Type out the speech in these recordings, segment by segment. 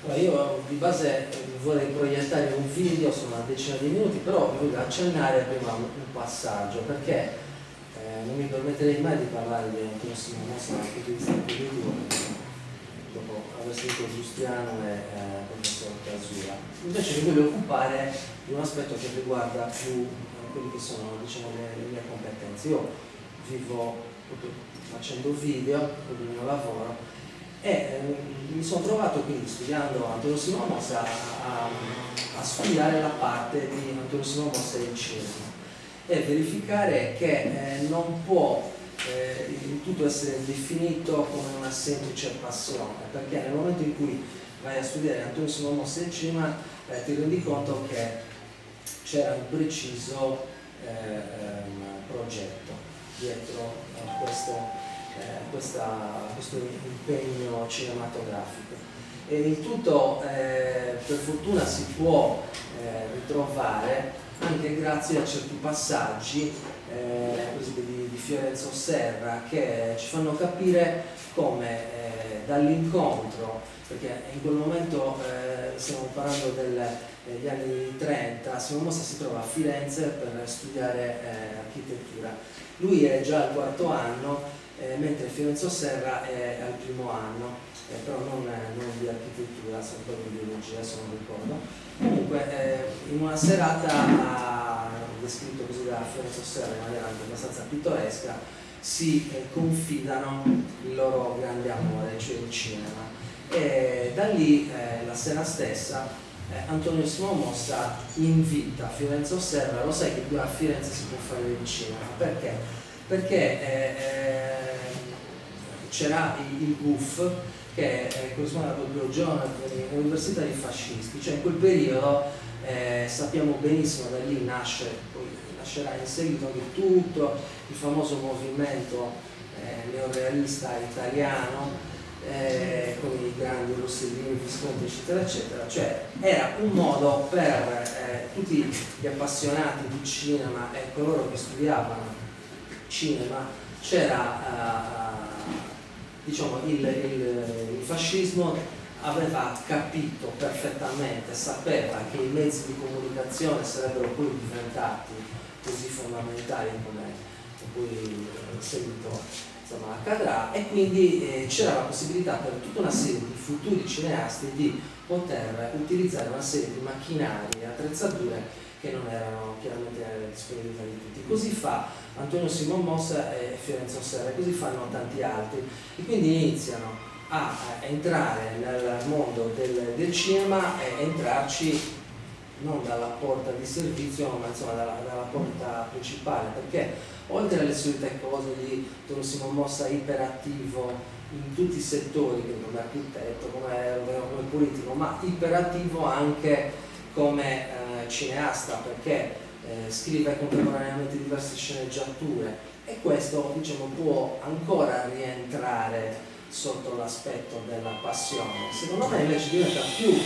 Allora, io di base vorrei proiettare un video, sono una decina di minuti, però voglio accennare prima un passaggio, perché non mi permetterei mai di parlare di Antonio Simonosa dal punto di vista politico, dopo aver sentito Giustiano e professor Casula. Invece mi voglio occupare di un aspetto che riguarda più quelli che sono, diciamo, le mie competenze. Io vivo proprio facendo video, proprio il mio lavoro, e mi sono trovato quindi studiando Antonio Simonosa a studiare la parte di Antonio Simonosa in cinema e verificare che non può il tutto essere definito come una semplice passione, perché nel momento in cui vai a studiare Antonio Simonosa in cinema ti rendi conto che c'era un preciso progetto dietro questo impegno cinematografico, e il tutto per fortuna si può ritrovare anche grazie a certi passaggi di Fiorenzo Serra, che ci fanno capire come dall'incontro, perché in quel momento stiamo parlando degli anni 30, Simonosa si trova a Firenze per studiare architettura. Lui è già al quarto anno, mentre Fiorenzo Serra è al primo anno, però non di architettura, sempre di biologia, se non ricordo. Comunque in una serata, descritto così da Fiorenzo Serra in maniera anche abbastanza pittoresca, si confidano il loro grande amore, cioè il cinema, e da lì la sera stessa Antonio Simonosa invita Fiorenzo Serra: lo sai che qui a Firenze si può fare del cinema? Perché? Perché c'era il GUF, che corrisponde proprio giovani universitari fascisti, cioè in quel periodo sappiamo benissimo, da lì nasce, poi nascerà in seguito anche tutto il famoso movimento neorealista italiano, con i grandi Rossellini, Visconti, eccetera eccetera. Cioè era un modo per tutti gli appassionati di cinema e coloro che studiavano cinema, c'era diciamo il fascismo aveva capito perfettamente, sapeva che i mezzi di comunicazione sarebbero poi diventati così fondamentali come poi in seguito accadrà, e quindi c'era la possibilità per tutta una serie di futuri cineasti di poter utilizzare una serie di macchinari e attrezzature che non erano chiaramente nella disponibilità di tutti. Così fa Antonio Simonosa e Fiorenzo Serra, così fanno tanti altri, e quindi iniziano a entrare nel mondo del cinema e entrarci non dalla porta di servizio, ma insomma dalla porta principale, perché oltre alle solite cose di Antonio Simonosa iperattivo in tutti i settori, come architetto, come politico, ma iperattivo anche come cineasta, perché scrive contemporaneamente diverse sceneggiature, e questo, diciamo, può ancora rientrare sotto l'aspetto della passione. Secondo me invece diventa più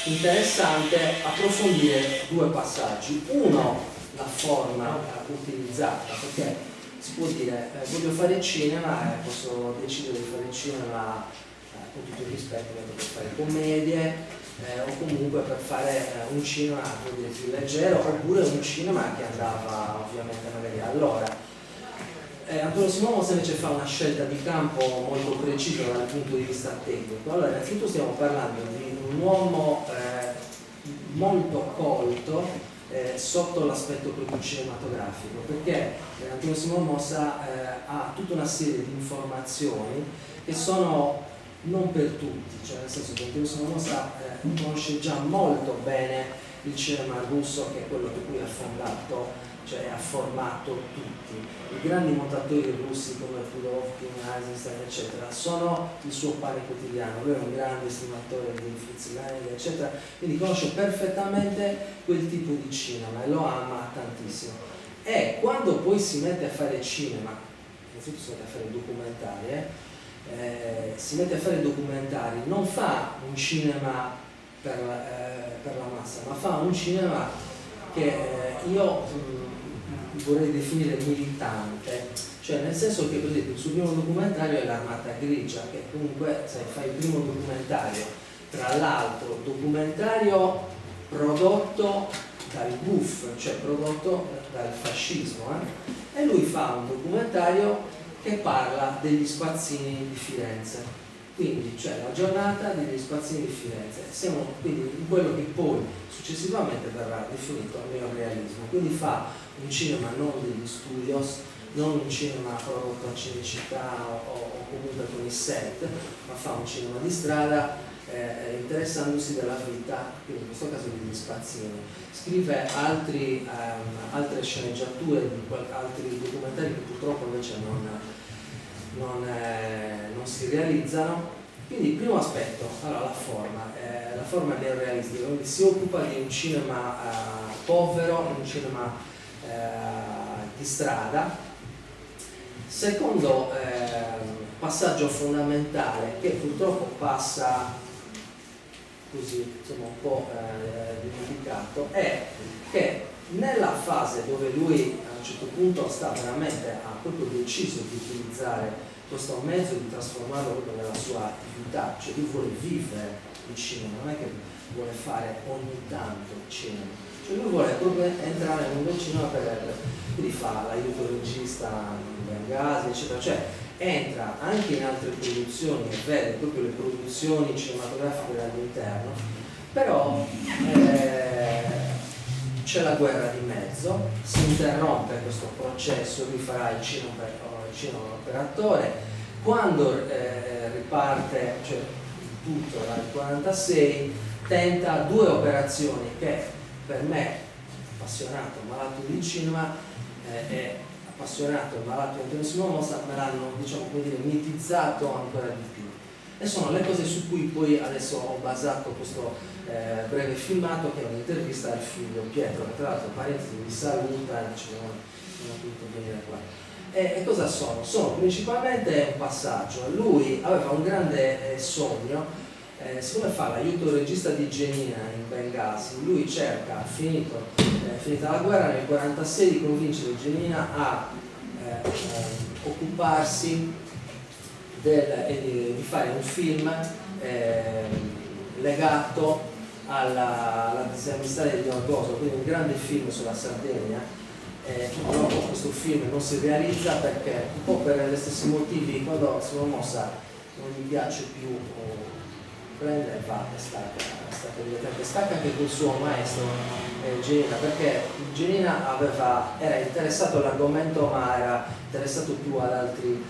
interessante approfondire due passaggi: uno, la forma utilizzata, perché si può dire voglio fare cinema e posso decidere di fare cinema con tutto il rispetto per fare commedie, o comunque per fare un cinema più leggero, oppure un cinema che andava ovviamente magari all'ora. Antonio Simonosa invece fa una scelta di campo molto precisa dal punto di vista tecnico. Allora, innanzitutto stiamo parlando di un uomo molto colto sotto l'aspetto proprio cinematografico, perché Antonio Simonosa ha tutta una serie di informazioni che sono non per tutti, cioè nel senso che Antonio Simonosa conosce già molto bene il cinema russo, che è quello che poi ha fondato, cioè ha formato tutti. I grandi montatori russi come Pulovkin, Eisenstein, eccetera, sono il suo pane quotidiano. Lui è un grande estimatore di Fritz Lang, eccetera, quindi conosce perfettamente quel tipo di cinema e lo ama tantissimo. E quando poi si mette a fare cinema, innanzitutto si mette a fare documentari, non fa un cinema per la massa, ma fa un cinema che io vorrei definire militante, cioè nel senso che, per esempio, il suo primo documentario è L'Armata Grigia, che comunque, sai, fa il primo documentario tra l'altro documentario prodotto dal GUF, cioè prodotto dal fascismo, e lui fa un documentario che parla degli spazzini di Firenze, quindi c'è la giornata degli spazzini di Firenze. Siamo quindi in quello che poi successivamente verrà definito neorealismo, quindi fa un cinema non degli studios, non un cinema prodotto a Cinecittà o comunque con i set, ma fa un cinema di strada, interessandosi della vita, quindi in questo caso degli spazzini. Scrive altre sceneggiature di altri documentari che purtroppo invece non si realizzano. Quindi il primo aspetto, allora la forma neorealistica, quindi si occupa di un cinema povero, un cinema di strada. Secondo passaggio fondamentale, che purtroppo passa così insomma un po' dimenticato, è che nella fase dove lui a un certo punto ha proprio deciso di utilizzare questo mezzo, di trasformarlo proprio nella sua attività, cioè lui vuole vivere il cinema, non è che vuole fare ogni tanto il cinema, cioè lui vuole proprio entrare nel mondo del cinema quindi fa l'aiuto regista in Bengasi, eccetera, cioè entra anche in altre produzioni e vede proprio le produzioni cinematografiche dall'interno, però c'è la guerra di mezzo, si interrompe questo processo, lui farà il cinema operatore, quando riparte, cioè il tutto dal 1946, tenta 2 operazioni che per me, appassionato, malato di cinema, e appassionato e malato di Antonio Mossa, me l'hanno, diciamo, come dire, mitizzato ancora di più. E sono le cose su cui poi adesso ho basato questo breve filmato, che è un'intervista al figlio Pietro, che tra l'altro parentesi mi saluta e dice non ho potuto venire qua. E cosa sono? Sono principalmente un passaggio. Lui aveva un grande sogno, siccome fa l'aiuto regista di Genina in Bengasi, lui cerca, finita la guerra nel 1946, di convincere Genina a occuparsi di fare un film legato alla disamministrazione di Orgoso, quindi un grande film sulla Sardegna. Purtroppo questo film non si realizza perché, un po' per gli stessi motivi, quando Simone Mossa non gli piace più, prende e va e stacca anche col suo maestro Genina, perché Genina era interessato all'argomento ma era interessato più ad altri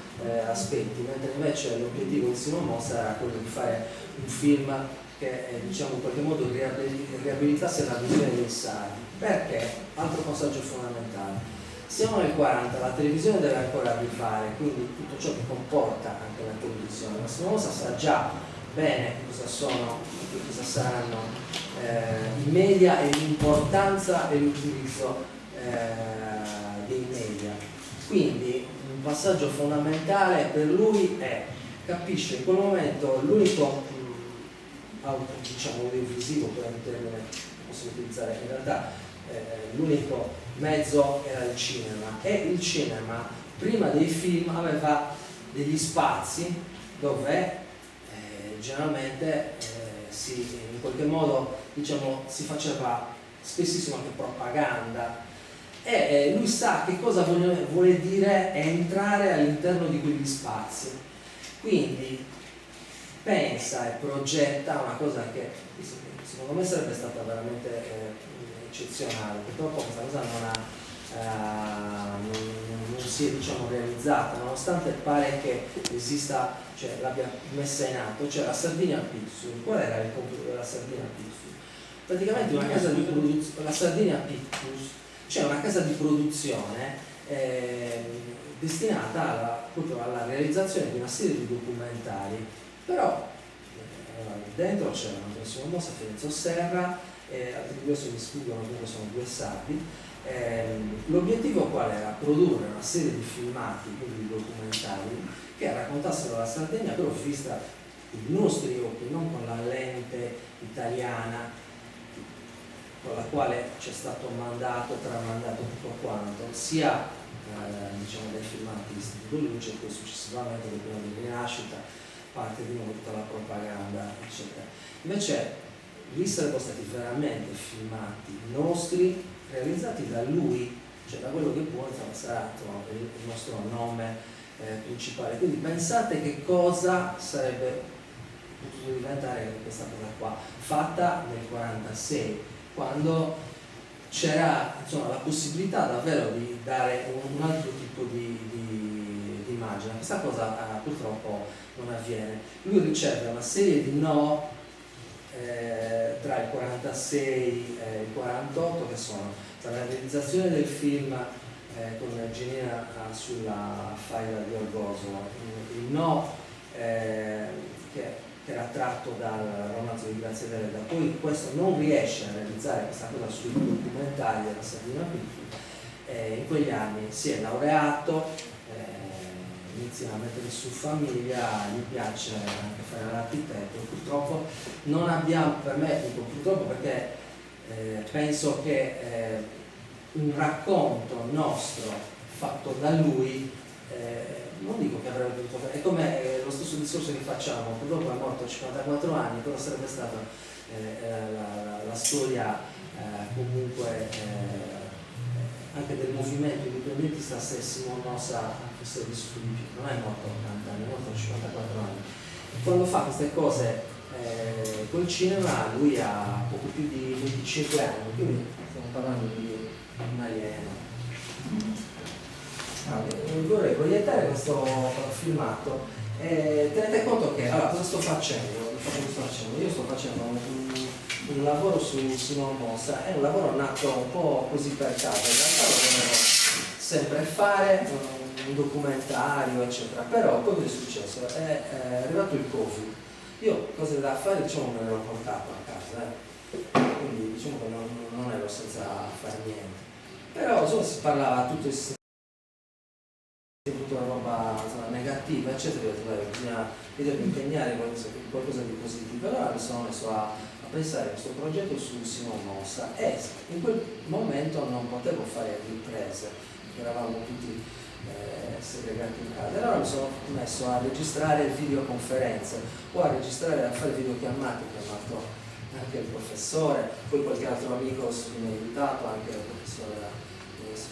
aspetti, mentre invece l'obiettivo di Simone Mossa era quello di fare un film che diciamo in qualche modo riabilitasse la visione dei sardi. Perché? Altro passaggio fondamentale. Siamo nel 40, la televisione deve ancora arrivare, quindi tutto ciò che comporta anche la televisione. Ma Simone Mossa sa già bene cosa saranno i media e l'importanza e l'utilizzo dei media. Quindi un passaggio fondamentale per lui è, capisce in quel momento l'unico diciamo audiovisivo, per un termine posso utilizzare, in realtà l'unico mezzo era il cinema, e il cinema prima dei film aveva degli spazi dove generalmente in qualche modo diciamo si faceva spessissimo anche propaganda, e lui sa che cosa vuole dire entrare all'interno di quegli spazi, quindi pensa e progetta una cosa che secondo me sarebbe stata veramente eccezionale. Purtroppo questa cosa non si è diciamo realizzata, nonostante pare che esista, cioè l'abbia messa in atto, cioè la Sardinia Pictures. Qual era il compito della Sardinia Pictures? Praticamente una casa di produzione, la Sardinia Pictures, cioè una casa di produzione destinata proprio alla realizzazione di una serie di documentari, però dentro c'erano Simone Mossa, Fiorenzo Serra, altri due se mi sfuggono, comunque sono 2 sardi. L'obiettivo qual era? Produrre una serie di filmati, quindi di documentari, che raccontassero la Sardegna però vista con i nostri occhi, non con la lente italiana con la quale c'è stato tramandato tutto quanto, sia diciamo dai filmati di Istituto Luce e poi successivamente del prima di Rinascita, parte di nuovo tutta la propaganda, eccetera. Invece lì sarebbero stati veramente filmati nostri, realizzati da lui, cioè da quello che può, sarà il nostro nome principale. Quindi pensate che cosa sarebbe potuto diventare questa cosa qua, fatta nel 46, quando c'era la possibilità davvero di dare un altro tipo di immagine. Questa cosa purtroppo non avviene. Lui riceve una serie di no tra il 46 e il 48, che sono tra la realizzazione del film con Genina sulla faida di Orgoso, il no che era tratto dal romanzo di Grazia Deledda, poi questo non riesce a realizzare questa cosa sui documentari della Sardina Piccola. In quegli anni si è laureato, inizia a mettere su famiglia, gli piace anche fare l'architetto. Purtroppo non abbiamo, per me dico purtroppo perché penso che un racconto nostro fatto da lui, non dico che avrebbe potuto fare, è come lo stesso discorso che facciamo, purtroppo è morto a 54 anni, però sarebbe stata la storia comunque anche del movimento indipendentista se Simon Mossa fosse vissuto di più. Non è morto a 80 anni, è morto a 54 anni. Quando fa queste cose col cinema lui ha poco più di 25 anni, quindi stiamo parlando di un alieno. Vorrei proiettare questo filmato. Tenete conto che cosa sto facendo? Io sto facendo un lavoro su Simon Mossa, è un lavoro nato un po' così per caso, in realtà lo volevo sempre fare, un documentario eccetera, però poi cosa è successo? È arrivato il Covid, io cose da fare me le ero portato a casa, quindi che non ero senza fare niente, però si parlava tutto tutta una roba negativa eccetera, bisogna impegnare qualcosa di positivo. Allora mi sono messo a pensare a questo progetto su Simon Mossa e in quel momento non potevo fare riprese perché eravamo tutti segregati in casa. Allora mi sono messo a registrare videoconferenze o a fare videochiamate, ho chiamato anche il professore, poi qualche altro amico mi ha aiutato, anche il professore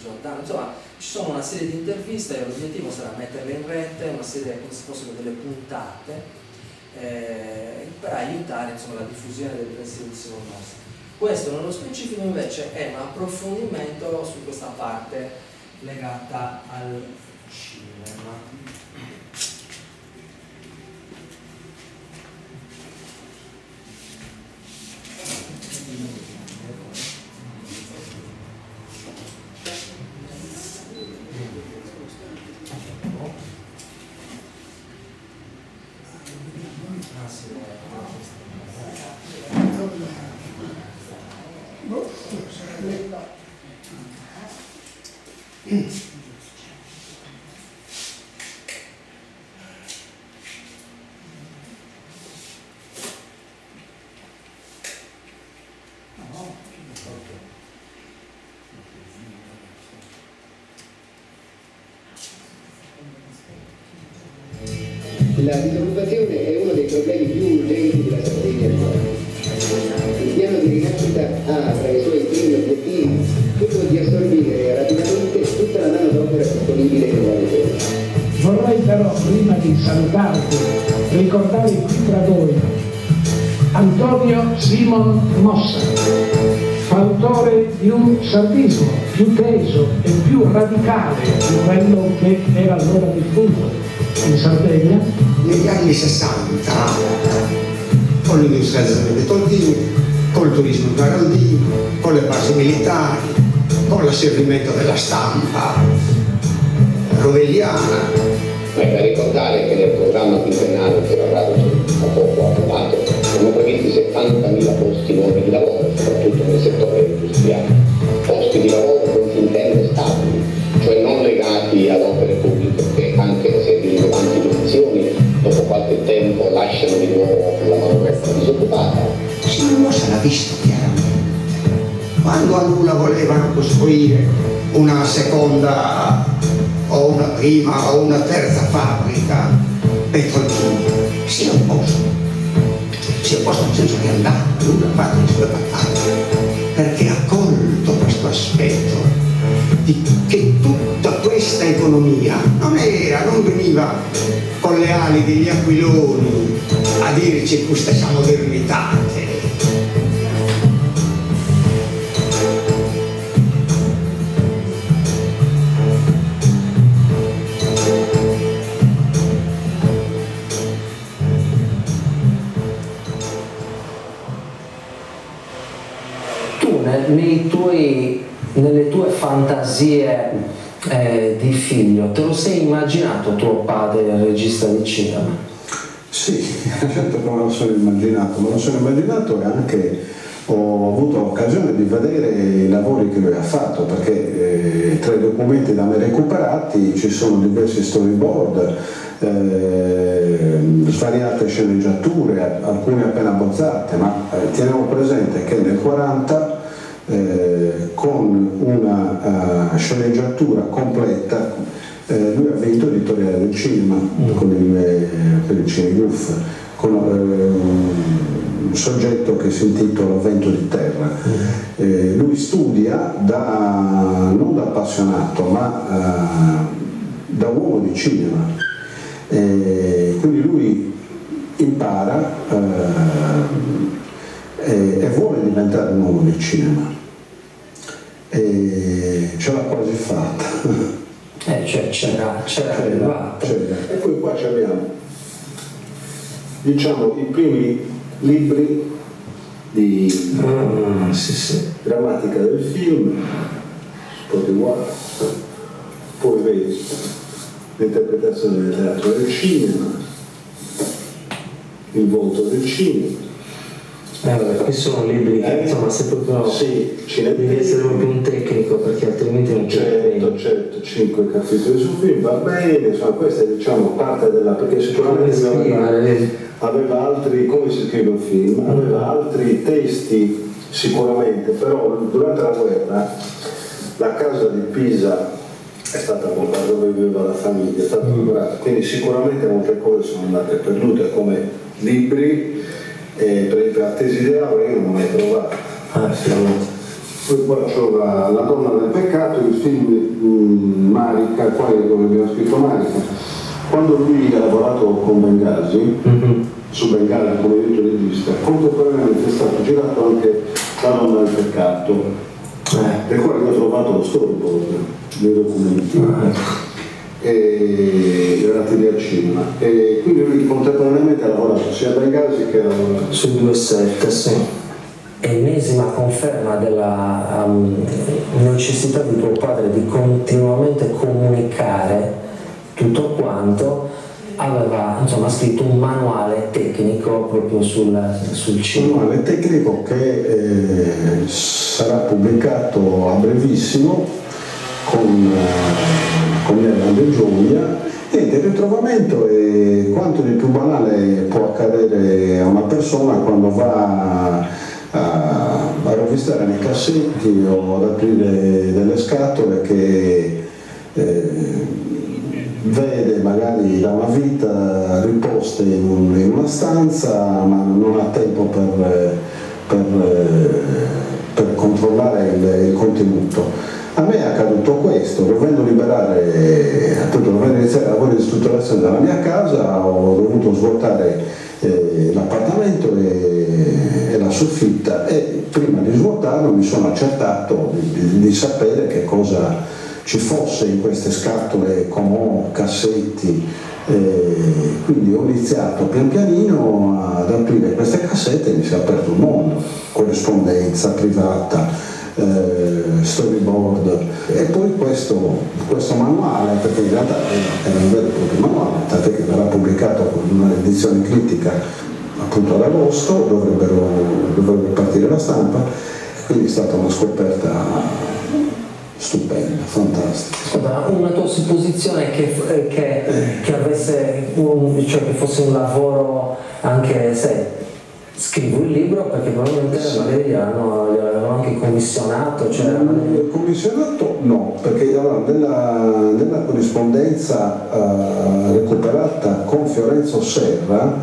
Giordano. Insomma, ci sono una serie di interviste e l'obiettivo sarà metterle in rete, una serie come se fossero delle puntate per aiutare la diffusione del pensiero di Simon Mossa. Questo nello specifico invece è un approfondimento su questa parte legata al cinema. La disoccupazione è uno dei problemi più urgenti della Sardegna attuale. Il piano di rinascita ha tra i suoi primi obiettivi quello di assorbire rapidamente tutta la manodopera disponibile in nuove zone. Vorrei però, prima di salutarvi, ricordare qui tra voi Antonio Simon Mossa, fautore di un sardismo più teso e più radicale di quello che era allora diffuso in Sardegna. Negli anni 60, con l'industrializzazione dei tontini, con il turismo garaldino, con le basi militari, con l'asservimento della stampa rovelliana. È da ricordare che nel programma quinquennale che era da poco approvato sono previsti 70.000 posti nuovi di lavoro, soprattutto nel settore industriale. Posti di lavoro non si intende stabili, cioè non legati ad opere pubbliche che anche se di rilevanti dimensioni dopo qualche tempo lasciano di nuovo la manodopera disoccupata. Simon Mossa l'ha visto chiaramente. Quando a Lula volevano costruire una seconda o una prima o una terza fabbrica petrolchimica, si è opposto nel senso che è andato, lui ha fatto le sue battaglie, perché ha colto questo aspetto di che tutta questa economia non veniva con le ali degli aquiloni a dirci questa modernità. Nelle tue fantasie di figlio, te lo sei immaginato tuo padre il regista di cinema? Sì, certo che me lo sono immaginato e anche ho avuto l'occasione di vedere i lavori che lui ha fatto, perché tra i documenti da me recuperati ci sono diversi storyboard, svariate sceneggiature, alcune appena abbozzate, ma teniamo presente che nel 40 con una sceneggiatura completa lui ha vinto l'editoriale del cinema per il Cinegruff con un soggetto che si intitola Vento di terra. Lui studia non da appassionato ma da uomo di cinema, quindi lui impara e vuole diventare un uomo di cinema e ce l'ha quasi fatta. Cioè c'era arrivato. E poi qua abbiamo, diciamo, i primi libri di grammatica del film, Spotify, poi vedi l'interpretazione del teatro del cinema, il volto del cinema. Qui sono libri che insomma se proprio devi essere proprio un tecnico, perché altrimenti non c'è. Certo, 5 capitoli sul film, va bene, insomma questa è, diciamo, parte della, perché sicuramente aveva altri, come si scrive un film, aveva altri testi sicuramente, però durante la guerra la casa di Pisa è stata bombardata, dove viveva la famiglia, è stata bombardata, quindi sicuramente molte cose sono andate perdute come libri. Per esempio Attesi di Laura io non l'ho mai trovato. Poi qua c'ho la donna del peccato, il film Marica, qua dove abbiamo scritto Marica. Quando lui ha lavorato con Bengasi, su Bengasi come detto regista, contemporaneamente è stato girato anche La donna del peccato, del quale io ho trovato lo storyboard dei documenti. Relativi al cinema, e quindi lui contemporaneamente ha lavorato sia a Bengasi che su 2 set, sì. Ennesima conferma della necessità di tuo padre di continuamente comunicare tutto quanto. Aveva insomma scritto un manuale tecnico proprio sul cinema. Un manuale tecnico che sarà pubblicato a brevissimo con mia grande gioia. Niente, il ritrovamento è quanto di più banale può accadere a una persona quando va a rovistare nei cassetti o ad aprire delle scatole che vede magari da una vita riposte in una stanza, ma non ha tempo per controllare il contenuto. A me è accaduto questo, dovendo iniziare i lavori di strutturazione della mia casa, ho dovuto svuotare l'appartamento e la soffitta, e prima di svuotarlo mi sono accertato di sapere che cosa ci fosse in queste scatole, comò, cassetti, quindi ho iniziato pian pianino ad aprire queste cassette e mi si è aperto un mondo, corrispondenza privata, storyboard, e poi questo manuale, perché in realtà era un vero e proprio manuale, tant'è che verrà pubblicato con una edizione critica appunto ad agosto, dovrebbe partire la stampa, quindi è stata una scoperta stupenda, fantastica. Una tua supposizione che avesse cioè che fosse un lavoro anche scrivo il libro, perché probabilmente magari gliel'avevano anche commissionato, cioè... Commissionato no, perché allora, nella corrispondenza recuperata con Fiorenzo Serra,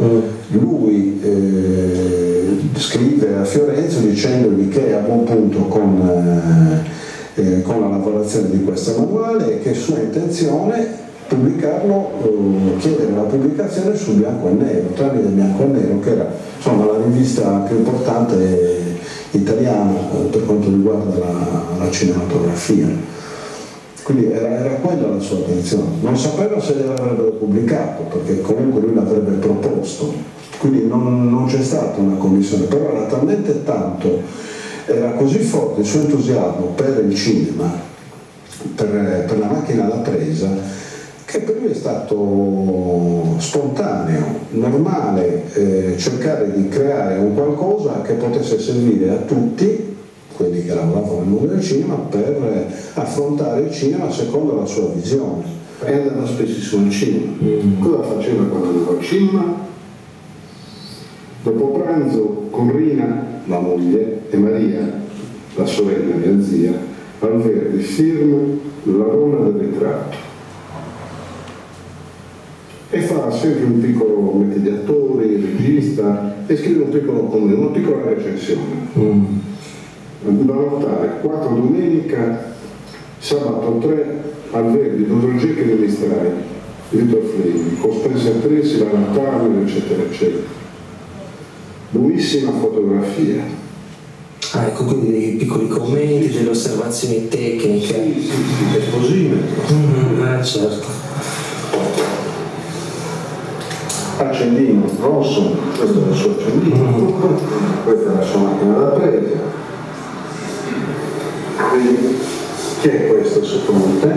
lui scrive a Fiorenzo dicendogli che è a buon punto con la lavorazione di questo manuale e che è sua intenzione pubblicarlo, chiedere la pubblicazione su Bianco e Nero, tramite Bianco e Nero, che era insomma la rivista più importante italiana per quanto riguarda la cinematografia. Quindi era quella la sua attenzione. Non sapeva se gliel'avrebbero pubblicato, perché comunque lui l'avrebbe proposto, quindi non c'è stata una commissione, però era talmente tanto, era così forte il suo entusiasmo per il cinema, per la macchina da presa, che per lui è stato spontaneo, normale cercare di creare un qualcosa che potesse servire a tutti quelli che lavoravano nel mondo del cinema per affrontare il cinema secondo la sua visione. E andava spessissimo al cinema. Cosa faceva quando andava al cinema? Dopo pranzo con Rina, la moglie, e Maria, la sorella, mia zia, al Verdi film La donna del ritratto. E fa sempre un piccolo mette di attori, regista, e scrive un piccolo commento, una piccola recensione. Da notare, 4 domenica, sabato 3 al Verdi, Dottor Jekyll e Mr. Hyde, Victor Fleming, con Spencer Tracy, la Turner, eccetera, eccetera. Buonissima fotografia. Ah, ecco, quindi dei piccoli commenti, delle osservazioni tecniche. Sì, è così. Certo. Accendino rosso, questo è il suo accendino, questa è la sua macchina da presa. Vedi, chi è questo secondo te?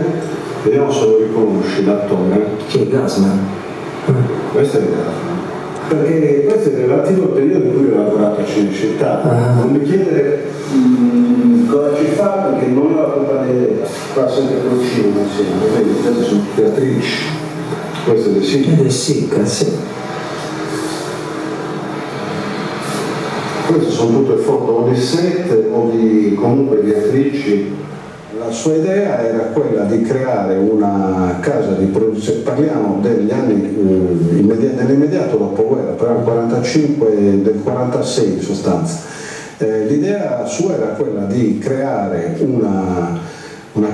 Vediamo se lo riconosci, l'attore. Chi è Gassman? Questo è il Gassman. Perché questo è relativo al periodo in cui ho lavorato a Cinecittà. Non mi chiedere cosa ci fa, perché non ho la propria idea. Fa sempre con il cinema insieme, vedi, queste sono tutte attrici. Questo è del Sica. Ed è Sica, sì. Queste sono tutte foto o di set o comunque di attrici. La sua idea era quella di creare una casa di produzione, parliamo degli anni dell'immediato dopoguerra, però del 45 del 46 in sostanza. L'idea sua era quella di creare una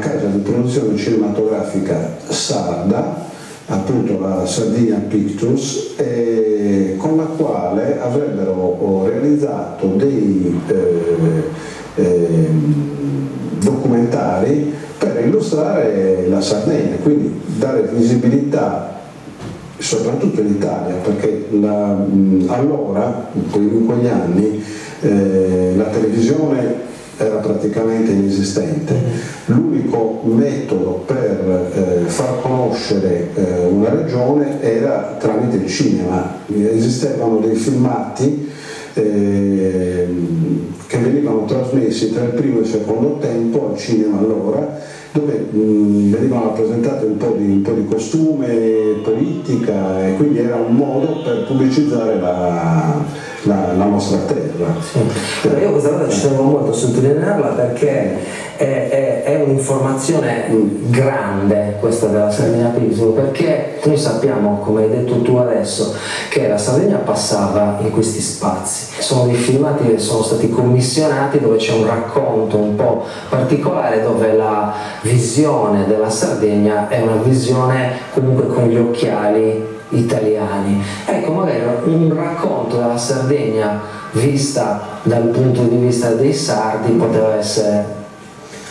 casa di produzione cinematografica sarda, appunto la Sardinia Pictures, con la quale avrebbero realizzato dei documentari per illustrare la Sardegna, quindi dare visibilità soprattutto in Italia, perché allora, in quegli anni, la televisione era praticamente inesistente. L'unico metodo per far conoscere una regione era tramite il cinema. Esistevano dei filmati che venivano trasmessi tra il primo e il secondo tempo al cinema allora, dove venivano rappresentate un po' di costume, politica, e quindi era un modo per pubblicizzare la nostra terra. Sì. Però io questa cosa ci tenevo molto a sottolinearla, perché è un'informazione grande questa della Sardegna Pictures, perché noi sappiamo, come hai detto tu adesso, che la Sardegna passava in questi spazi. Sono dei filmati che sono stati commissionati dove c'è un racconto un po' particolare, dove la visione della Sardegna è una visione comunque con gli occhiali italiani. Ecco, magari un racconto della Sardegna vista dal punto di vista dei sardi poteva essere,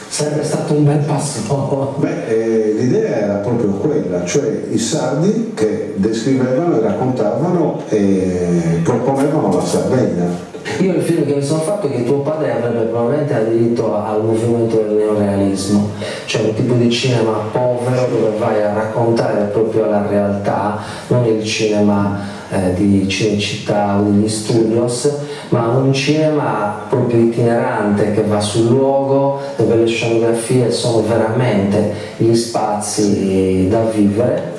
sarebbe stato un bel passo. L'idea era proprio quella, cioè i sardi che descrivevano e raccontavano e proponevano la Sardegna. Io il film che mi sono fatto è che tuo padre avrebbe probabilmente aderito al movimento del neorealismo, cioè un tipo di cinema povero dove vai a raccontare proprio la realtà, non il cinema di Cinecittà o degli studios, ma un cinema proprio itinerante che va sul luogo, dove le scenografie sono veramente gli spazi da vivere,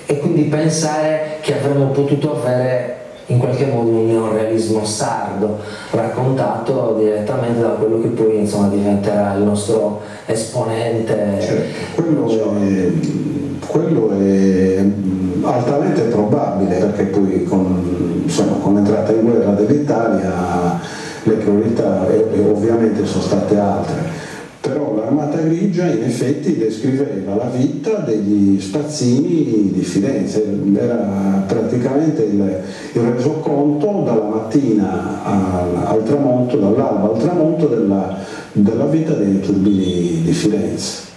e quindi pensare che avremmo potuto avere in qualche modo un neorealismo sardo, raccontato direttamente da quello che poi insomma diventerà il nostro esponente. Certo, quello è altamente probabile, perché poi con l'entrata in guerra dell'Italia le priorità ovviamente sono state altre. Però l'Armata Grigia in effetti descriveva la vita degli spazzini di Firenze, era praticamente il resoconto dalla mattina al tramonto, dall'alba al tramonto della vita dei turbini di Firenze.